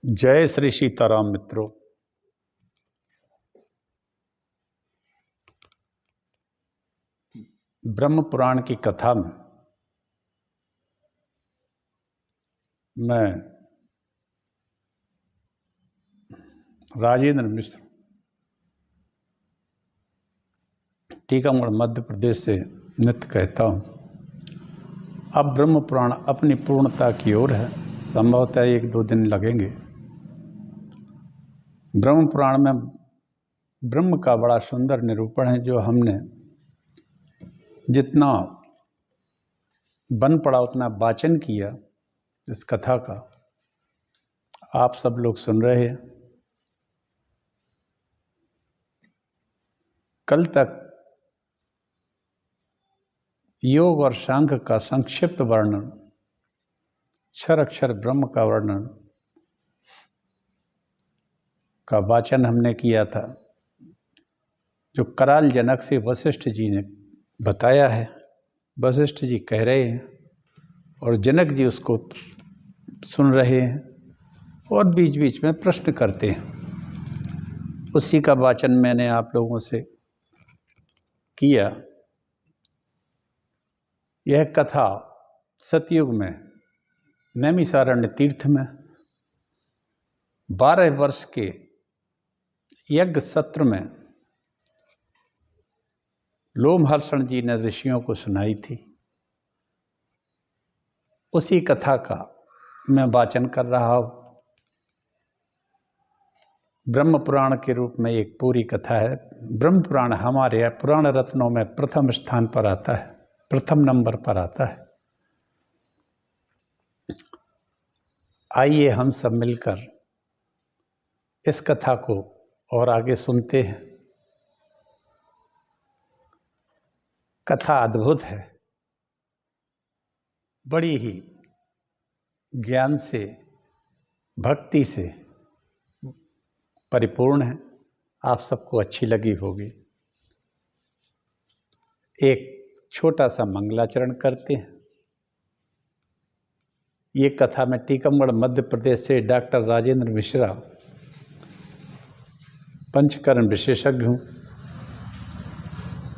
जय श्री सीताराम मित्रों। ब्रह्म पुराण की कथा में मैं राजेंद्र मिश्र टीकमगढ़ मध्य प्रदेश से नित्य कहता हूँ, अब ब्रह्म पुराण अपनी पूर्णता की ओर है। संभवतः 1-2 दिन लगेंगे। ब्रह्म पुराण में ब्रह्म का बड़ा सुंदर निरूपण है, जो हमने जितना बन पड़ा उतना वाचन किया इस कथा का, आप सब लोग सुन रहे हैं। कल तक योग और सांख्य का संक्षिप्त वर्णन, अक्षर अक्षर ब्रह्म का वर्णन का वाचन हमने किया था, जो कराल जनक से वशिष्ठ जी ने बताया है। वशिष्ठ जी कह रहे हैं और जनक जी उसको सुन रहे हैं और बीच बीच में प्रश्न करते हैं। उसी का वाचन मैंने आप लोगों से किया। यह कथा सतयुग में नैमिषारण्य तीर्थ में 12 वर्ष के यज्ञ सत्र में लोमहर्षण जी ने ऋषियों को सुनाई थी। उसी कथा का मैं वाचन कर रहा हूँ। ब्रह्म पुराण के रूप में एक पूरी कथा है। ब्रह्म पुराण हमारे पुराण रत्नों में प्रथम स्थान पर आता है, प्रथम नंबर पर आता है। आइए हम सब मिलकर इस कथा को और आगे सुनते हैं। कथा अद्भुत है, बड़ी ही ज्ञान से, भक्ति से परिपूर्ण है। आप सबको अच्छी लगी होगी। एक छोटा सा मंगलाचरण करते हैं। ये कथा मैं टीकमगढ़ मध्य प्रदेश से डॉक्टर राजेंद्र मिश्रा, पंचकर्म विशेषज्ञ हूँ।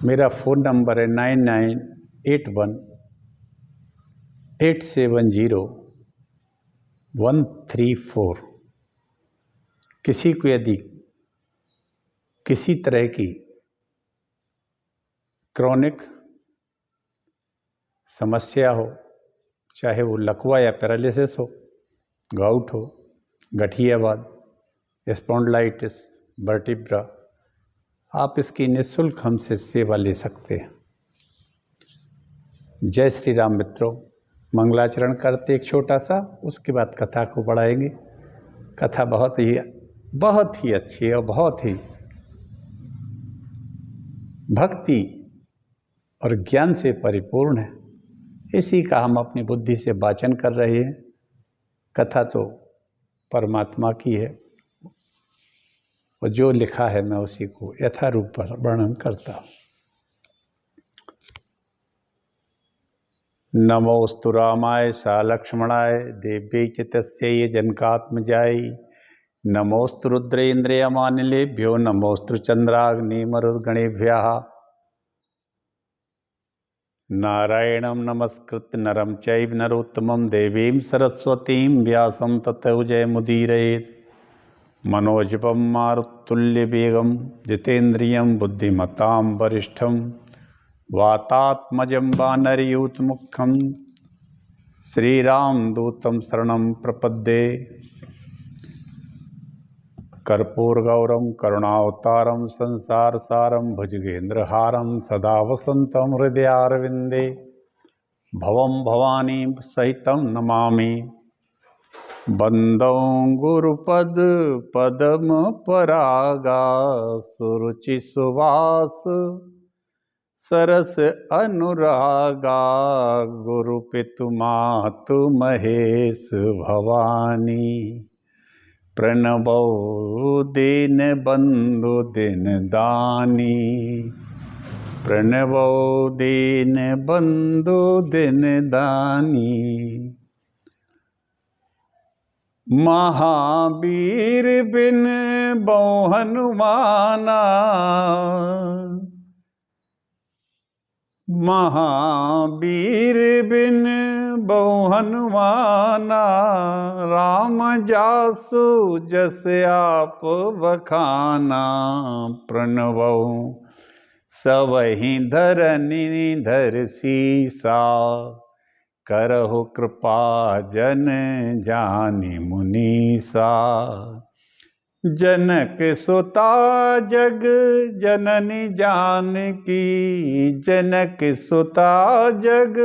मेरा फ़ोन नंबर है 9981870134। किसी को यदि किसी तरह की क्रॉनिक समस्या हो, चाहे वो लकवा या पैरालिसिस हो, गाउट हो, गठियावाद, स्पॉन्डिलाइटिस, वर्टिब्रा, आप इसकी निःशुल्क हमसे सेवा ले सकते हैं। जय श्री राम मित्रों। मंगलाचरण करते एक छोटा सा, उसके बाद कथा को बढ़ाएंगे। कथा बहुत ही अच्छी है और बहुत ही भक्ति और ज्ञान से परिपूर्ण है। इसी का हम अपनी बुद्धि से वाचन कर रहे हैं। कथा तो परमात्मा की है और जो लिखा है मैं उसी को यथारूप पर वर्णन करता हूँ। नमोस्तु रामाय सा लक्ष्मणाय देव्यै च तस्यै जनकात्मजायै। नमोस्तु रुद्रेन्द्रियमानिलेभ्यो नमोस्तु चन्द्राग्निमरुद्गणेभ्यः। नारायणं नमस्कृत्य नरं चैव नरोत्तमं देवीं सरस्वतीं व्यासं ततो जयमुदीरयेत्। मनोजवं मारुततुल्यवेगं जितेन्द्रियं बुद्धिमतां वरिष्ठं वातात्मजं वानरयूथमुख्यं श्रीरामदूतं शरणं प्रपद्ये। कर्पूरगौरं करुणावतारं संसारसारं भुजगेन्द्रहारं सदा वसन्तं हृदयारविन्दे। भवं भवानी सहितं नमामि। वन्दौ गुरुपद पद्मपरागा सुरुचिसुवास सरस अनुरागा। गुरुपितुमातु महेश भवानी। प्रणवो दीन बंधु दिन दानी। प्रणवो दीन बंधु दिन दानी। महावीर बिन बहु हनुमाना, महावीर बिन बहु हनुमाना, राम जासु जस आप बखाना, प्रणवऊ सबहि धरनि धर सीसा, करहु कृपा जन जानि मुनीसा, जनक सुता जग जननी जानकी, जनक सुता जग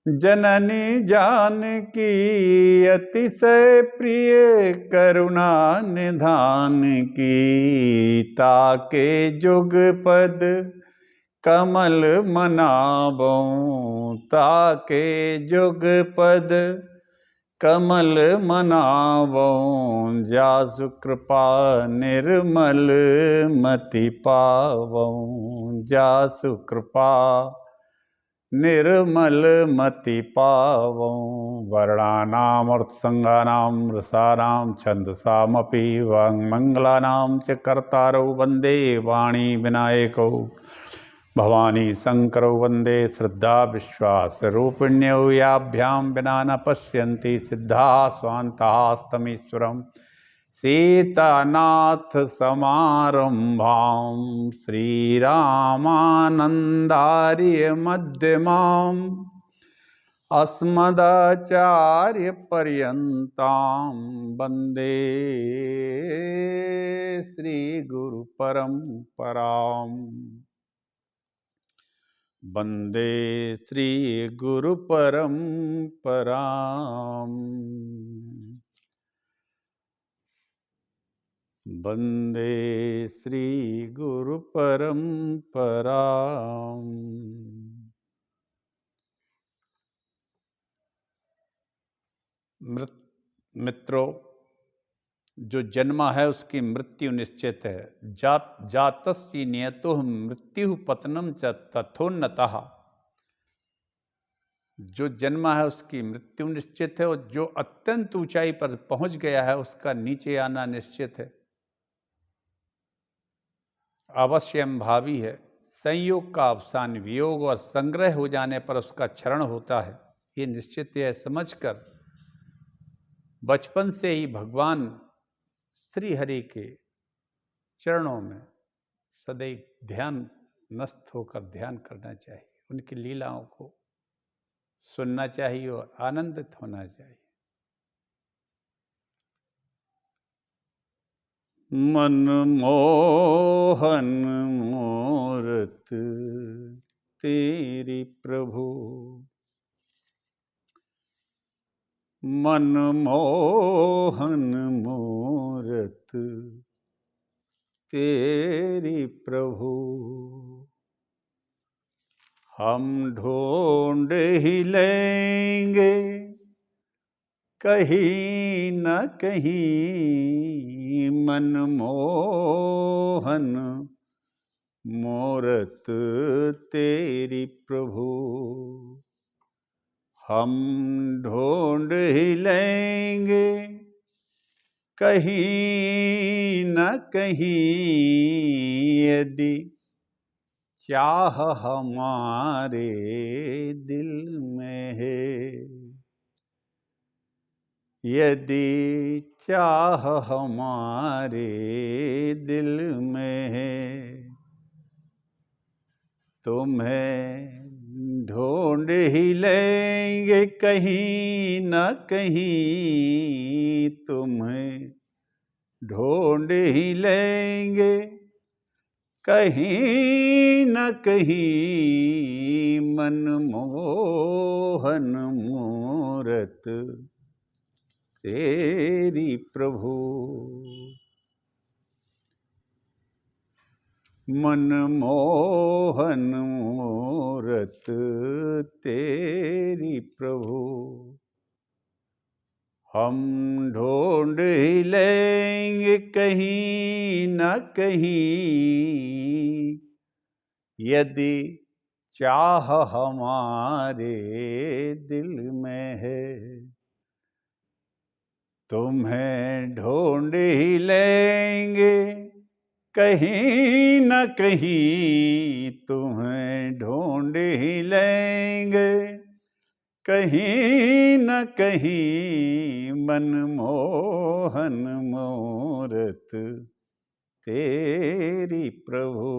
जननी जानकी, अतिशय प्रिय करुणा निधान की, ताके जुग पद कमल मनावऊं, ताके जुग पद कमल मनावऊं, जासु कृपा निर्मल मति पावऊं, जासु कृपा निर्मल मति पावऊं, वर्णानाम अर्थसंगानाम रसानाम छंदसामपि वाङ्मंगलानां च कर्तारौ वन्दे वाणी विनायकौ, भवानी शंकरौ वन्दे श्रद्धा विश्वास रूपिण्यौ, याभ्यां विना न पश्यन्ति सिद्धाः स्वान्तस्तमीश्वरम्, सीतानाथ समारंभां श्रीरामानन्दार्य मध्यमाम्, अस्मदाचार्य पर्यन्तां वन्दे श्रीगुरु परम्पराम्, वन्दे श्रीगुरु परम्पराम्, वन्दे श्रीगुरु परम्पराम्। मित्रों, जो जन्मा है उसकी मृत्यु निश्चित है। जातस्य नियतोः मृत्यु पतनम च तथोन्नतः। जो जन्मा है उसकी मृत्यु निश्चित है, और जो अत्यंत ऊंचाई पर पहुंच गया है उसका नीचे आना निश्चित है, अवश्यम भावी है। संयोग का अवसान वियोग, और संग्रह हो जाने पर उसका क्षरण होता है, ये निश्चित है समझकर बचपन से ही भगवान श्री हरि के चरणों में सदैव ध्यान नस्त होकर ध्यान करना चाहिए, उनकी लीलाओं को सुनना चाहिए और आनंदित होना चाहिए। मनमोहन मूरत तेरी प्रभु, मनमोहन मूरत तेरी प्रभु, हम ढूंढ ही लेंगे कहीं न कहीं, मनमोहन मूरत तेरी प्रभु, हम ढूंढ ही लेंगे कहीं न कहीं, यदि चाह हमारे दिल में है, यदि चाह हमारे दिल में है, तुम्हें ढूंढ ही लेंगे कहीं न कहीं, तुम्हें ढूंढ ही लेंगे कहीं न कहीं, मनमोहन मूरत तेरी प्रभु, मनमोहन मूरत तेरी प्रभु, हम ढूंढ ही लेंगे कहीं न कहीं, यदि चाह हमारे दिल में है, तुम्हें ढूंढ ही लेंगे कहीं न कहीं, तुम्हें ढूंढ ही लेंगे कहीं न कहीं, मनमोहन मूरत तेरी प्रभु।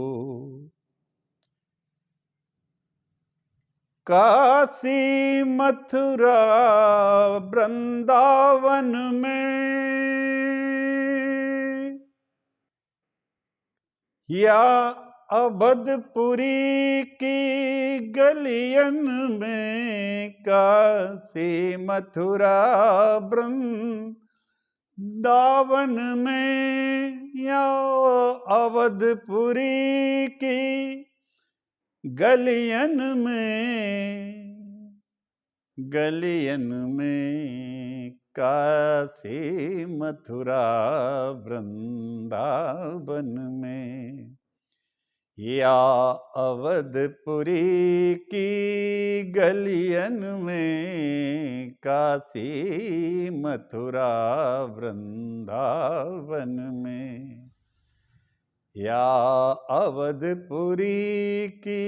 काशी मथुरा वृंदावन में या अवधपुरी की गलियन में, काशी मथुरा वृंदावन में या अवधपुरी की गलियन में, काशी मथुरा वृंदावन में या अवधपुरी की गलियन में, काशी मथुरा वृंदावन में या अवधपुरी की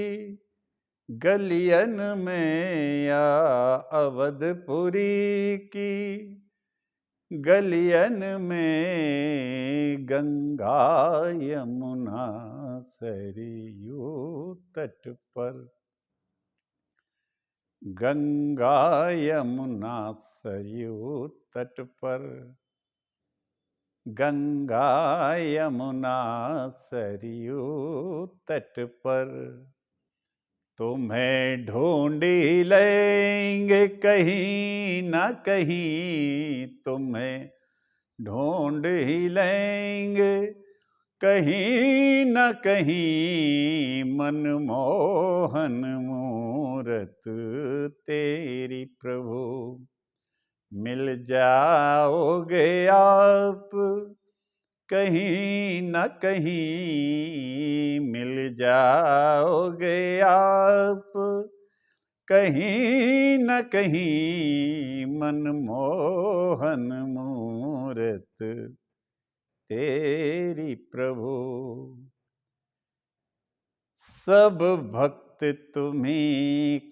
गलियन में, या अवधपुरी की गलियन में, गंगा यमुना सरयू तट पर, गंगा यमुना सरयू तट पर, गंगा यमुना सरयू तट पर, तुम्हें ढूंढ ही लेंगे कहीं न कहीं, तुम्हें ढूंढ ही लेंगे कहीं न कहीं, मनमोहन मूरत तेरी प्रभु। मिल जाओगे आप कहीं न कहीं, मिल जाओगे आप कहीं न कहीं, मनमोहन मूरत तेरी प्रभु। सब भक्त तुम्ही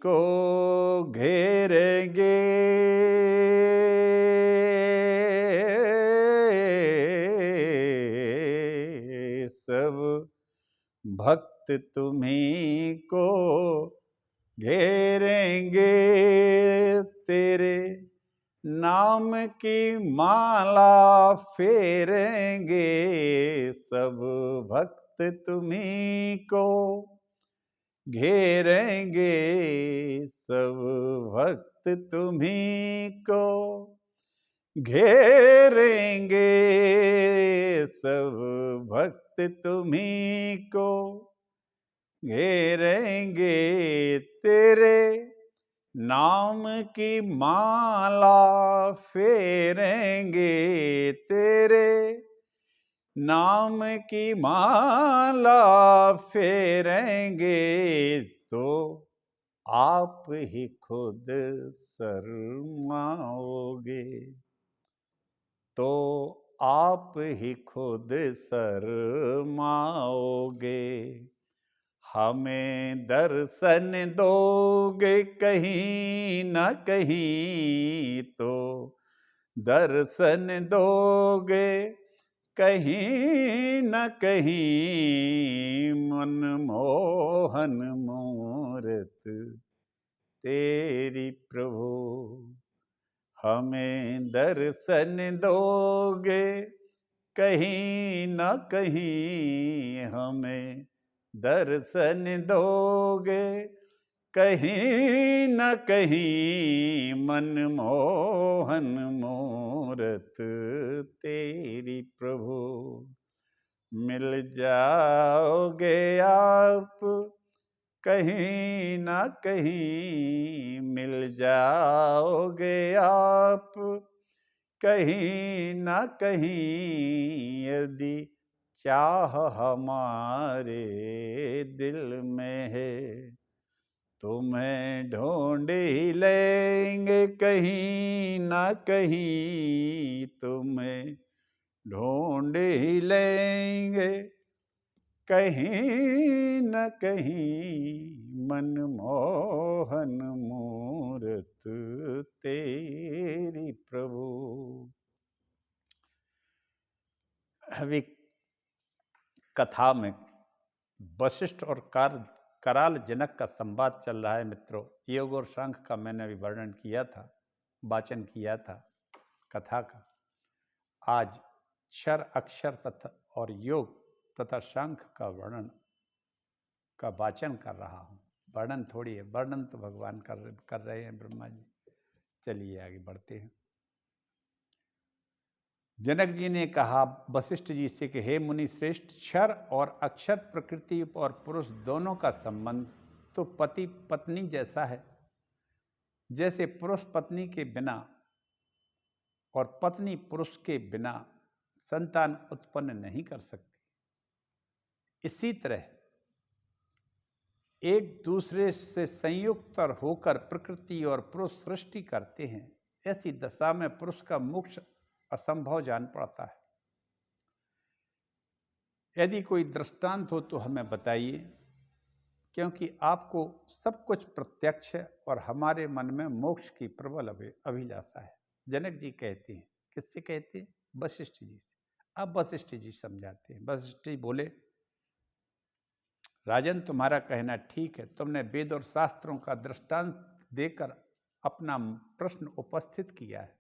को घेरेंगे, सब भक्त तुम्ही को घेरेंगे, तेरे नाम की माला फेरेंगे, सब भक्त तुम्ही को घेरेंगे, सब भक्त तुम्ही को घेरेंगे, सब भक्त तुम्ही को घेरेंगे, तेरे नाम की माला फेरेंगे, तेरे नाम की माला फेरेंगे, तो आप ही खुद शर्माओगे, तो आप ही खुद शर्माओगे, हमें दर्शन दोगे कहीं न कहीं, तो दर्शन दोगे कहीं न कहीं, मनमोहन मूरत तेरी प्रभु। हमें दर्शन दोगे कहीं न कहीं, हमें दर्शन दोगे कहीं न कहीं, मनमोहन मूरत तेरी प्रभु। मिल जाओगे आप कहीं न कहीं, मिल जाओगे आप कहीं न कहीं, यदि चाह हमारे दिल में है, तुम्हें ढूंढ ही लेंगे कहीं ना कहीं, तुम्हें ढूंढ ही लेंगे कहीं न कहीं, मनमोहन मूरत तेरी प्रभु। अभी कथा में वशिष्ठ और कराल जनक का संवाद चल रहा है मित्रों। योग और सांख्य का मैंने अभी वर्णन किया था, वाचन किया था कथा का। आज क्षर अक्षर तथा और योग तथा सांख्य का वर्णन का वाचन कर रहा हूँ। वर्णन थोड़ी है, वर्णन तो भगवान कर रहे हैं, ब्रह्मा जी। चलिए आगे बढ़ते हैं। जनक जी ने कहा वशिष्ठ जी से कि हे मुनि श्रेष्ठ, क्षर और अक्षर प्रकृति और पुरुष दोनों का संबंध तो पति पत्नी जैसा है। जैसे पुरुष पत्नी के बिना और पत्नी पुरुष के बिना संतान उत्पन्न नहीं कर सकती, इसी तरह एक दूसरे से संयुक्त होकर प्रकृति और पुरुष सृष्टि करते हैं। ऐसी दशा में पुरुष का मोक्ष असंभव जान पड़ता है। यदि कोई दृष्टांत हो तो हमें बताइए, क्योंकि आपको सब कुछ प्रत्यक्ष है और हमारे मन में मोक्ष की प्रबल अभिलाषा है। जनक जी कहते हैं, किससे कहते हैं? वशिष्ठ जी से। अब वशिष्ठ जी समझाते हैं। वशिष्ठ जी बोले, राजन तुम्हारा कहना ठीक है। तुमने वेद और शास्त्रों का दृष्टांत देकर अपना प्रश्न उपस्थित किया है।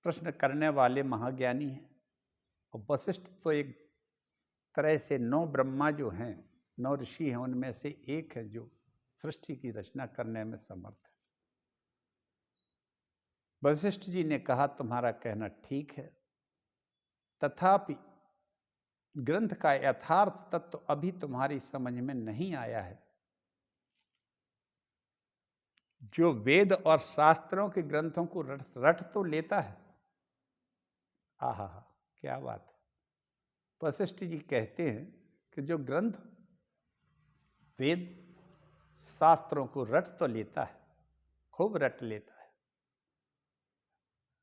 प्रश्न करने वाले महाज्ञानी हैं। और वशिष्ठ तो एक तरह से 9 ब्रह्मा जो हैं, 9 ऋषि हैं, उनमें से एक है जो सृष्टि की रचना करने में समर्थ है। वशिष्ठ जी ने कहा तुम्हारा कहना ठीक है, तथापि ग्रंथ का यथार्थ तत्व तो अभी तुम्हारी समझ में नहीं आया है। जो वेद और शास्त्रों के ग्रंथों को रट तो लेता है। आहा, क्या बात है। वशिष्ठ जी कहते हैं कि जो ग्रंथ वेद शास्त्रों को रट तो लेता है, खूब रट लेता है,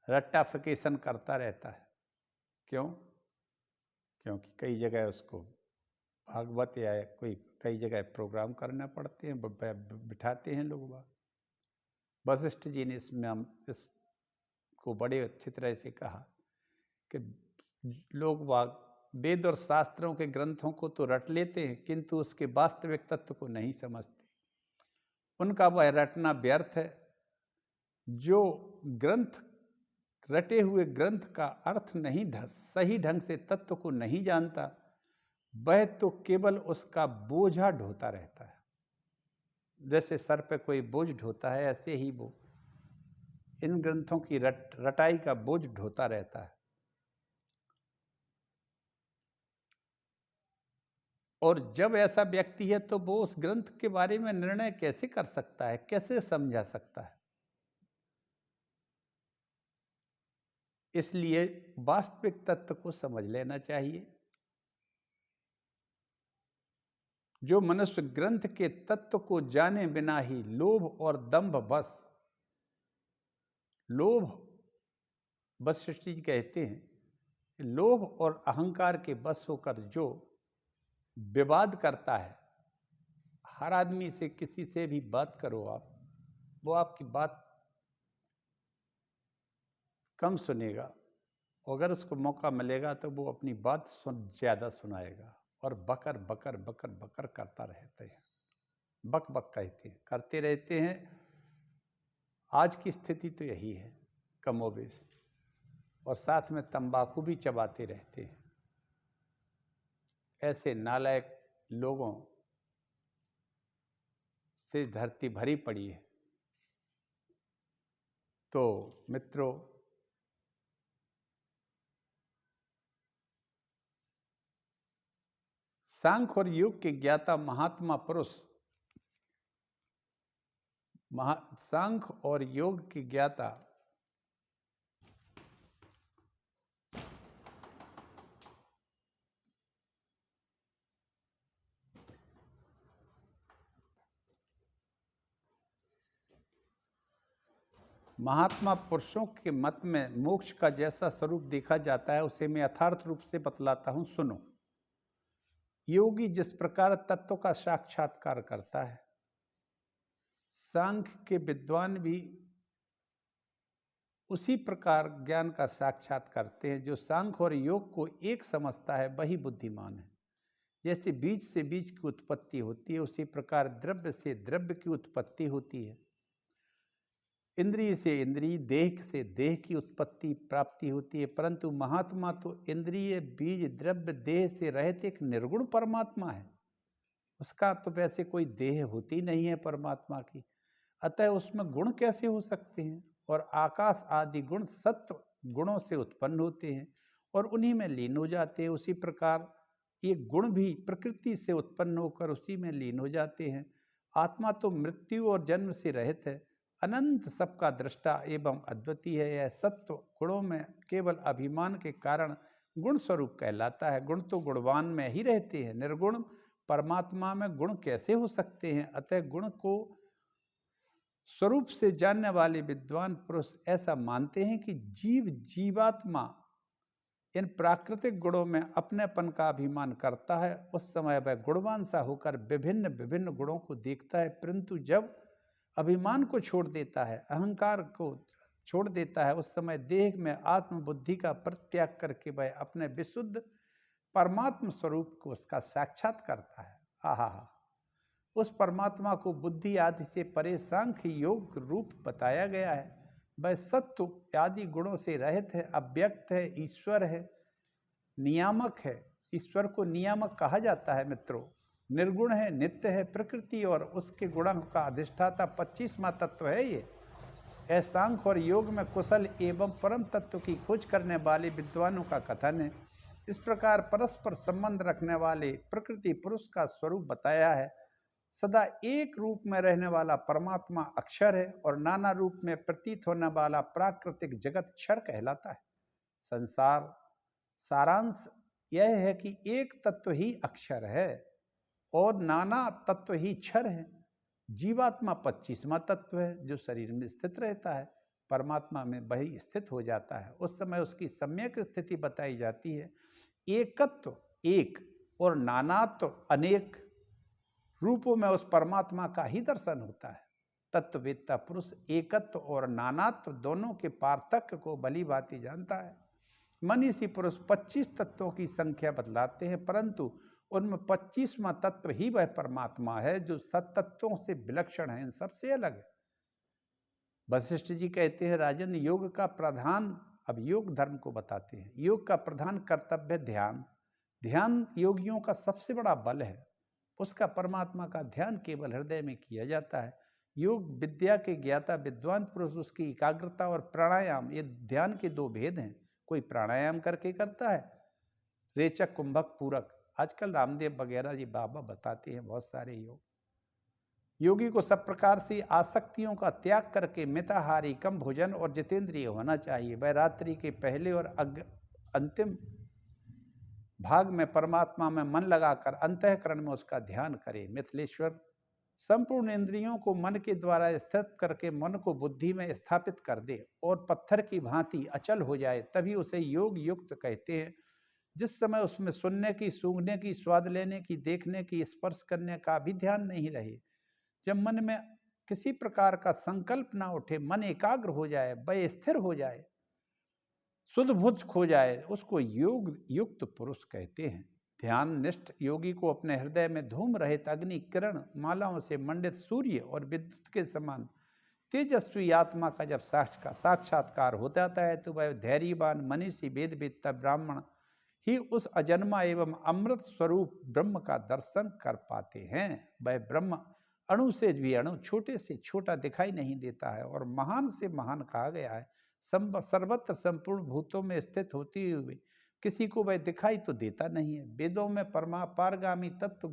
रट्टाफिकेशन करता रहता है। क्यों? क्योंकि कई जगह उसको भागवत या कई जगह प्रोग्राम करना पड़ते हैं, बिठाते हैं लोग बाग। वशिष्ठ जी ने इसको बड़े अच्छी तरह से कहा कि लोग बाग वेद और शास्त्रों के ग्रंथों को तो रट लेते हैं, किंतु उसके वास्तविक तत्व को नहीं समझते। उनका वह रटना व्यर्थ है। जो ग्रंथ रटे हुए ग्रंथ का अर्थ नहीं सही ढंग से तत्व को नहीं जानता, वह तो केवल उसका बोझा ढोता रहता है। जैसे सर पे कोई बोझ ढोता है, ऐसे ही वो इन ग्रंथों की रटाई का बोझ ढोता रहता है। और जब ऐसा व्यक्ति है तो वो उस ग्रंथ के बारे में निर्णय कैसे कर सकता है, कैसे समझा सकता है? इसलिए वास्तविक तत्व को समझ लेना चाहिए। जो मनुष्य ग्रंथ के तत्व को जाने बिना ही लोभ और दंभ बस, लोभ, वशिष्ठ जी कहते हैं, लोभ और अहंकार के बस होकर जो विवाद करता है, हर आदमी से किसी से भी बात करो आप, वो आपकी बात कम सुनेगा। अगर उसको मौका मिलेगा तो वो अपनी बात ज़्यादा सुनाएगा और बकर बकर बकर बकर करता रहते हैं, बक बक कहते हैं, करते रहते हैं। आज की स्थिति तो यही है कमोबेश। और साथ में तंबाकू भी चबाते रहते हैं। ऐसे नालायक लोगों से धरती भरी पड़ी है। तो मित्रों, सांख्य और योग के ज्ञाता महात्मा पुरुष, सांख्य और योग के ज्ञाता महात्मा पुरुषों के मत में मोक्ष का जैसा स्वरूप देखा जाता है उसे मैं यथार्थ रूप से बतलाता हूं, सुनो। योगी जिस प्रकार तत्व का साक्षात्कार करता है, सांख्य के विद्वान भी उसी प्रकार ज्ञान का साक्षात करते हैं। जो सांख्य और योग को एक समझता है वही बुद्धिमान है। जैसे बीज से बीज की उत्पत्ति होती है, उसी प्रकार द्रव्य से द्रव्य की उत्पत्ति होती है। इंद्रिय से इंद्रिय, देह से देह की उत्पत्ति प्राप्ति होती है। परंतु महात्मा तो इंद्रिय, बीज, द्रव्य, देह से रहित एक निर्गुण परमात्मा है। उसका तो वैसे कोई देह होती नहीं है परमात्मा की, अतः उसमें गुण कैसे हो सकते हैं? और आकाश आदि गुण सत्व गुणों से उत्पन्न होते हैं और उन्हीं में लीन हो जाते हैं। उसी प्रकार ये गुण भी प्रकृति से उत्पन्न होकर उसी में लीन हो जाते हैं। आत्मा तो मृत्यु और जन्म से रहित है, अनंत सबका दृष्टा एवं अद्वितीय है। यह सत्व गुणों में केवल अभिमान के कारण गुण स्वरूप कहलाता है। गुण तो गुणवान में ही रहते हैं, निर्गुण परमात्मा में गुण कैसे हो सकते हैं? अतः गुण को स्वरूप से जानने वाले विद्वान पुरुष ऐसा मानते हैं कि जीवात्मा इन प्राकृतिक गुणों में अपनेपन का अभिमान करता है। उस समय वह गुणवान सा होकर विभिन्न विभिन्न गुणों को देखता है, परंतु जब अभिमान को छोड़ देता है, अहंकार को छोड़ देता है, उस समय देह में आत्मबुद्धि का परित्याग करके वह अपने विशुद्ध परमात्म स्वरूप को उसका साक्षात करता है। आहा, उस परमात्मा को बुद्धि आदि से परे सांख्य योग रूप बताया गया है। वह सत्व आदि गुणों से रहित है, अव्यक्त है, ईश्वर है, नियामक है। ईश्वर को नियामक कहा जाता है मित्रों। निर्गुण है, नित्य है, प्रकृति और उसके गुणों का अधिष्ठाता 25वां तत्व है ये। सांख्य और योग में कुशल एवं परम तत्व की खोज करने वाले विद्वानों का कथन है। इस प्रकार परस्पर संबंध रखने वाले प्रकृति पुरुष का स्वरूप बताया है। सदा एक रूप में रहने वाला परमात्मा अक्षर है और नाना रूप में प्रतीत होने वाला प्राकृतिक जगत क्षर कहलाता है। संसार सारांश यह है कि एक तत्व ही अक्षर है और नाना तत्व ही क्षर है। जीवात्मा 25वां तत्व है जो शरीर में स्थित रहता है, परमात्मा में वही स्थित हो जाता है। उस समय उसकी सम्यक स्थिति बताई जाती है। एकत्व एक और नानात्व अनेक रूपों में उस परमात्मा का ही दर्शन होता है। तत्ववेत्ता पुरुष एकत्व और नानात्व दोनों के पार्थक्य को भली भांति जानता है। मनीषी पुरुष 25 तत्वों की संख्या बतलाते हैं, परंतु उनमें 25वां तत्व ही वह परमात्मा है जो सत्तत्वों से विलक्षण है, इन सबसे अलग है। वशिष्ठ जी कहते हैं, राजन, योग का प्रधान, अब योग धर्म को बताते हैं, योग का प्रधान कर्तव्य ध्यान। ध्यान योगियों का सबसे बड़ा बल है। उसका परमात्मा का ध्यान केवल हृदय में किया जाता है। योग विद्या के ज्ञाता विद्वान पुरुष उसकी एकाग्रता और प्राणायाम, ये ध्यान के दो भेद हैं। कोई प्राणायाम करके करता है, रेचक, कुंभक, पूरक। आजकल रामदेव वगैरह जी बाबा बताते हैं बहुत सारे योग। योगी को सब प्रकार से आसक्तियों का त्याग करके मिताहारी, कम भोजन और जितेंद्रिय होना चाहिए। वह रात्रि के पहले और अंतिम भाग में परमात्मा में मन लगाकर अंतःकरण में उसका ध्यान करे। मिथिलेश्वर संपूर्ण इंद्रियों को मन के द्वारा स्थित करके मन को बुद्धि में स्थापित कर दे और पत्थर की भांति अचल हो जाए, तभी उसे योग युक्त कहते हैं। जिस समय उसमें सुनने की, सूंघने की, स्वाद लेने की, देखने की, स्पर्श करने का भी ध्यान नहीं रहे, जब मन में किसी प्रकार का संकल्प ना उठे, मन एकाग्र हो जाए, वह स्थिर हो जाए, शुद्ध बुद्ध खो जाए, उसको योग युक्त पुरुष कहते हैं। ध्यान निष्ठ योगी को अपने हृदय में धूम रहित अग्नि किरण मालाओं से मंडित सूर्य और विद्युत के समान तेजस्वी आत्मा का जब साक्षात्कार हो जाता है तो वह धैर्यवान, मनीषी, वेदवेत्ता ब्राह्मण ही उस अजन्मा एवं अमृत स्वरूप ब्रह्म का दर्शन कर पाते हैं। वह ब्रह्म अणु से भी अणु, छोटे से छोटा दिखाई नहीं देता है और महान से महान कहा गया है। सर्वत्र संपूर्ण भूतों में स्थित होती हुई किसी को वह दिखाई तो देता नहीं है। वेदों में पारगामी तत्व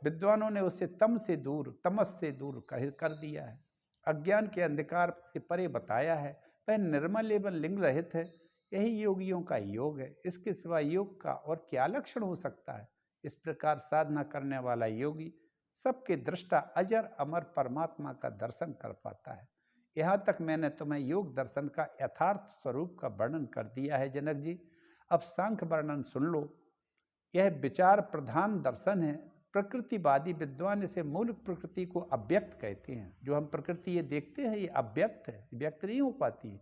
विद्वानों ने उसे तमस से दूर कर दिया है, अज्ञान के अंधकार से परे बताया है। वह निर्मल एवं लिंग रहित है। यही योगियों का योग है। इसके सिवा योग का और क्या लक्षण हो सकता है? इस प्रकार साधना करने वाला योगी सबके दृष्टा अजर अमर परमात्मा का दर्शन कर पाता है। यहाँ तक मैंने तुम्हें योग दर्शन का यथार्थ स्वरूप का वर्णन कर दिया है जनक जी। अब सांख्य वर्णन सुन लो। यह विचार प्रधान दर्शन है। प्रकृतिवादी विद्वान इसे मूल प्रकृति को अव्यक्त कहते हैं। जो हम प्रकृति ये देखते हैं ये अव्यक्त है, व्यक्त नहीं हो पाती है।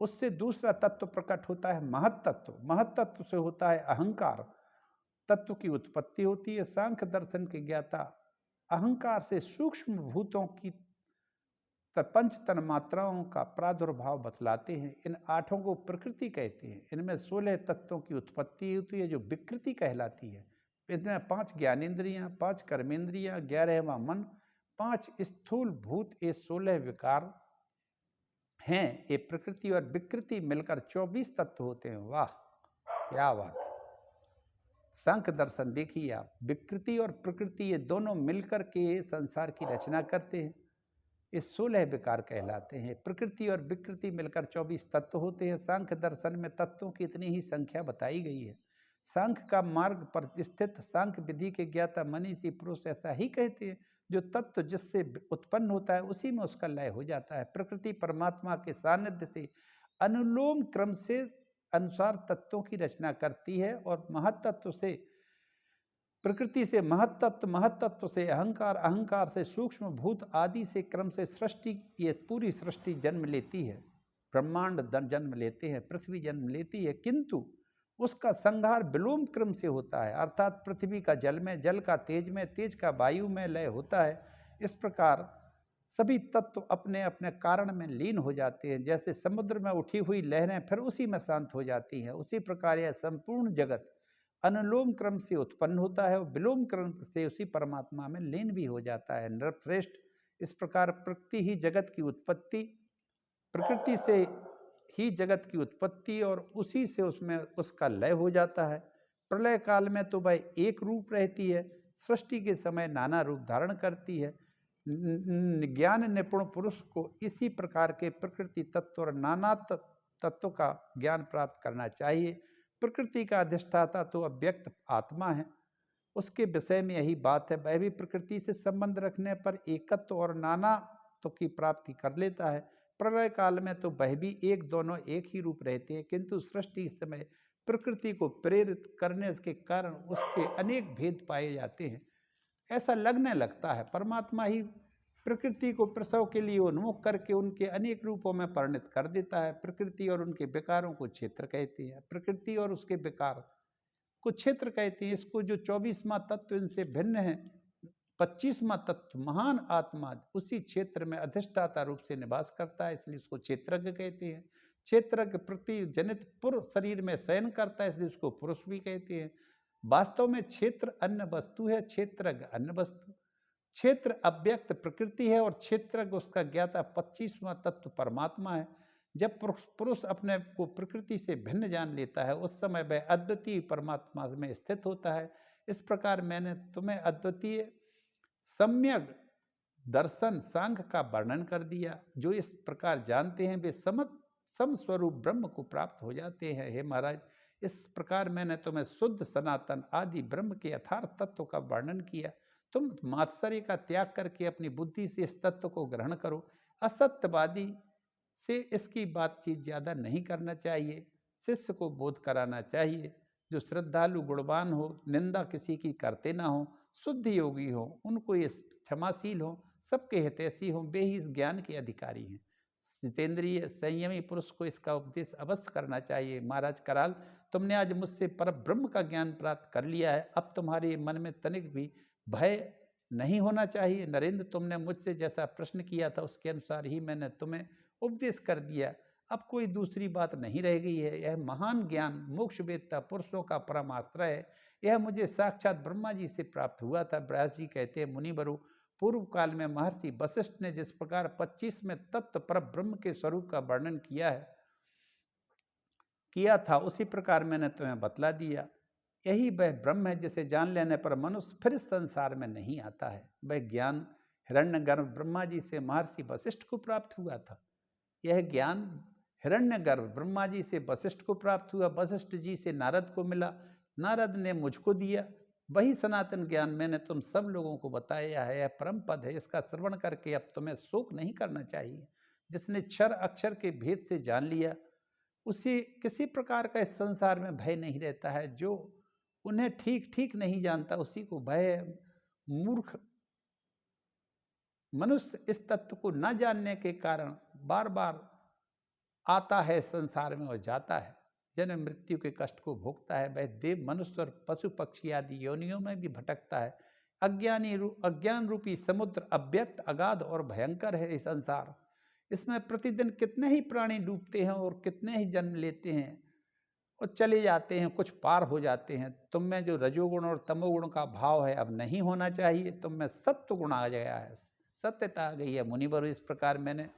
उससे दूसरा तत्व प्रकट होता है महत तत्व। महत तत्व से होता है अहंकार, तत्व की उत्पत्ति होती है। सांख्य दर्शन के ज्ञाता अहंकार से सूक्ष्म भूतों की पंच तन मात्राओं का प्रादुर्भाव बतलाते हैं। इन आठों को प्रकृति कहते हैं। इनमें 16 तत्वों की उत्पत्ति होती है जो विकृति कहलाती है। इसमें 5 ज्ञानेन्द्रियां, 5 कर्मेंद्रियां, 11वां मन, 5 स्थूल भूत, ये 16 विकार हैं। ये प्रकृति और विकृति मिलकर 24 तत्व होते हैं। वाह क्या बात है। सांख्य दर्शन देखिए आप, विकृति और प्रकृति ये दोनों मिलकर के संसार की रचना करते हैं। ये 16 विकार कहलाते हैं। प्रकृति और विकृति मिलकर 24 तत्व होते हैं। सांख्य दर्शन में तत्वों की इतनी ही संख्या बताई गई है। सांख्य का मार्ग पर स्थित सांख्य विधि के ज्ञाता मनीषी पुरुष ऐसा ही कहते हैं। जो तत्व जिससे उत्पन्न होता है उसी में उसका लय हो जाता है। प्रकृति परमात्मा के सानिध्य से अनुलोम क्रम से अनुसार तत्वों की रचना करती है और महत्तत्व से प्रकृति से महत्तत्व, महत्तत्व से अहंकार, अहंकार से सूक्ष्म भूत आदि से क्रम से सृष्टि, ये पूरी सृष्टि जन्म लेती है। ब्रह्मांड जन्म लेते हैं, पृथ्वी जन्म लेती है, किंतु उसका संहार विलोम क्रम से होता है। अर्थात पृथ्वी का जल में, जल का तेज में, तेज का वायु में लय होता है। इस प्रकार सभी तत्व अपने अपने कारण में लीन हो जाते हैं। जैसे समुद्र में उठी हुई लहरें फिर उसी में शांत हो जाती हैं, उसी प्रकार यह संपूर्ण जगत अनुलोम क्रम से उत्पन्न होता है और विलोम क्रम से उसी परमात्मा में लीन भी हो जाता है। नृपश्रेष्ठ, इस प्रकार प्रकृति ही जगत की उत्पत्ति, प्रकृति से ही जगत की उत्पत्ति और उसी से उसमें उसका लय हो जाता है। प्रलय काल में तो वह एक रूप रहती है, सृष्टि के समय नाना रूप धारण करती है। ज्ञान निपुण पुरुष को इसी प्रकार के प्रकृति तत्व और नाना तत्व का ज्ञान प्राप्त करना चाहिए। प्रकृति का अधिष्ठाता तो अव्यक्त आत्मा है, उसके विषय में यही बात है। वह भी प्रकृति से संबंध रखने पर एकत्व और नानात्व की प्राप्ति कर लेता है। प्रलय काल में तो वह भी एक, दोनों एक ही रूप रहते हैं, किंतु सृष्टि समय प्रकृति को प्रेरित करने के कारण उसके अनेक भेद पाए जाते हैं। ऐसा लगने लगता है परमात्मा ही प्रकृति को प्रसव के लिए उन्मुख करके उनके अनेक रूपों में परिणत कर देता है। प्रकृति और उनके विकारों को क्षेत्र कहते हैं। प्रकृति और उसके विकार को क्षेत्र कहते हैं। इसको जो 24वां तत्व इनसे भिन्न है, 25वां तत्व महान आत्मा उसी क्षेत्र में अधिष्ठाता रूप से निवास करता है, इसलिए उसको क्षेत्रज्ञ कहते हैं। क्षेत्रज्ञ प्रकृति जनित पुरुष शरीर में शयन करता है, इसलिए उसको पुरुष भी कहते हैं। वास्तव में क्षेत्र अन्य वस्तु है, क्षेत्रज्ञ अन्य वस्तु। क्षेत्र अव्यक्त प्रकृति है और क्षेत्रज्ञ उसका ज्ञाता 25वां तत्व परमात्मा है। जब पुरुष अपने को प्रकृति से भिन्न जान लेता है उस समय वह अद्वितीय परमात्मा में स्थित होता है। इस प्रकार मैंने तुम्हें अद्वितीय सम्यक दर्शन सांख्य का वर्णन कर दिया। जो इस प्रकार जानते हैं वे समस्वरूप ब्रह्म को प्राप्त हो जाते हैं। हे महाराज, इस प्रकार मैंने तुम्हें शुद्ध सनातन आदि ब्रह्म के यथार्थ तत्व का वर्णन किया। तुम मात्सर्य का त्याग करके अपनी बुद्धि से इस तत्व को ग्रहण करो। असत्यवादी से इसकी बातचीत ज़्यादा नहीं करना चाहिए। शिष्य को बोध कराना चाहिए। जो श्रद्धालु गुणवान हो, निंदा किसी की करते ना हो, शुद्ध योगी हो, उनको ये क्षमाशील हो, सबके हितैषी हो, वे ही इस ज्ञान के अधिकारी हैं। जितेंद्रिय संयमी पुरुष को इसका उपदेश अवश्य करना चाहिए। महाराज कराल, तुमने आज मुझसे पर ब्रह्म का ज्ञान प्राप्त कर लिया है। अब तुम्हारे मन में तनिक भी भय नहीं होना चाहिए। नरेंद्र, तुमने मुझसे जैसा प्रश्न किया था उसके अनुसार ही मैंने तुम्हें उपदेश कर दिया। अब कोई दूसरी बात नहीं रह गई है। यह महान ज्ञान मोक्ष वेत्ता पुरुषों का परम आश्रय है। यह मुझे साक्षात ब्रह्मा जी से प्राप्त हुआ था। व्यास जी कहते हैं, मुनिवरु, पूर्व काल में महर्षि वशिष्ठ ने जिस प्रकार 25वें तत्व पर ब्रह्म के स्वरूप का वर्णन किया था उसी प्रकार मैंने तुम्हें बतला दिया। यही वह ब्रह्म है जिसे जान लेने पर मनुष्य फिर संसार में नहीं आता है। वह ज्ञान हिरण्यगर्भ ब्रह्मा जी से महर्षि वशिष्ठ को प्राप्त हुआ था। यह ज्ञान हिरण्यगर्भ ब्रह्मा जी से वशिष्ठ को प्राप्त हुआ, वशिष्ठ जी से नारद को मिला, नारद ने मुझको दिया। वही सनातन ज्ञान मैंने तुम सब लोगों को बताया है। यह परम पद है, इसका श्रवण करके अब तुम्हें शोक नहीं करना चाहिए। जिसने क्षर अक्षर के भेद से जान लिया, उसे किसी प्रकार का इस संसार में भय नहीं रहता है। जो उन्हें ठीक ठीक नहीं जानता उसी को भय है। मूर्ख मनुष्य इस तत्व को न जानने के कारण बार बार आता है संसार में और जाता है, जन्म मृत्यु के कष्ट को भोगता है। वह देव मनुष्य और पशु पक्षी आदि योनियों में भी भटकता है। अज्ञान रूपी समुद्र अव्यक्त, अगाध और भयंकर है ये संसार। इसमें प्रतिदिन कितने ही प्राणी डूबते हैं और कितने ही जन्म लेते हैं और चले जाते हैं, कुछ पार हो जाते हैं। तुम में जो रजोगुण और तमोगुण का भाव है अब नहीं होना चाहिए, तुम में सत्व गुण आ गया है, सत्यता आ गई है। मुनिवर, इस प्रकार मैंने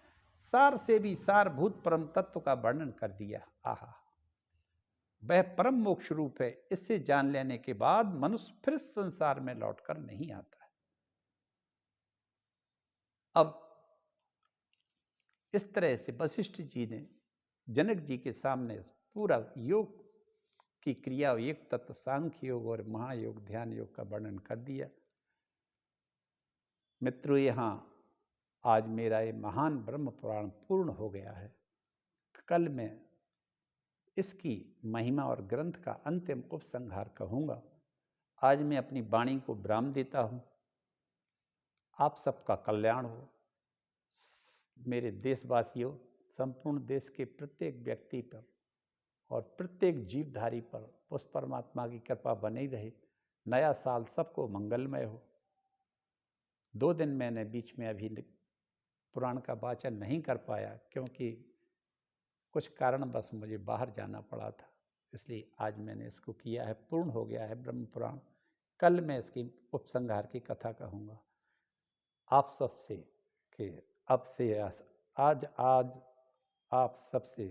सार से भी सारभूत परम तत्व का वर्णन कर दिया। आहा, वह परम मोक्ष रूप है। इससे जान लेने के बाद मनुष्य फिर संसार में लौटकर नहीं आता है। अब इस तरह से वशिष्ठ जी ने जनक जी के सामने पूरा योग की क्रिया, एक तत्व सांख्य योग और महायोग ध्यान योग का वर्णन कर दिया। मित्रों, यहाँ आज मेरा ये महान ब्रह्म पुराण पूर्ण हो गया है। कल मैं इसकी महिमा और ग्रंथ का अंतिम उपसंहार कहूँगा। आज मैं अपनी वाणी को विराम देता हूँ। आप सबका कल्याण हो। मेरे देशवासियों, संपूर्ण देश के प्रत्येक व्यक्ति पर और प्रत्येक जीवधारी पर उस परमात्मा की कृपा बनी रहे। नया साल सबको मंगलमय हो। 2 दिन मैंने बीच में अभी पुराण का वाचन नहीं कर पाया, क्योंकि कुछ कारणवश मुझे बाहर जाना पड़ा था, इसलिए आज मैंने इसको किया है। पूर्ण हो गया है ब्रह्म पुराण। कल मैं इसकी उपसंहार की कथा कहूँगा। आप सबसे कि अब से आज आप सबसे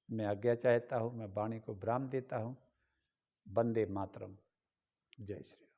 मैं आज्ञा चाहता हूँ। मैं वाणी को विराम देता हूँ। वंदे मातरम। जय श्री राम।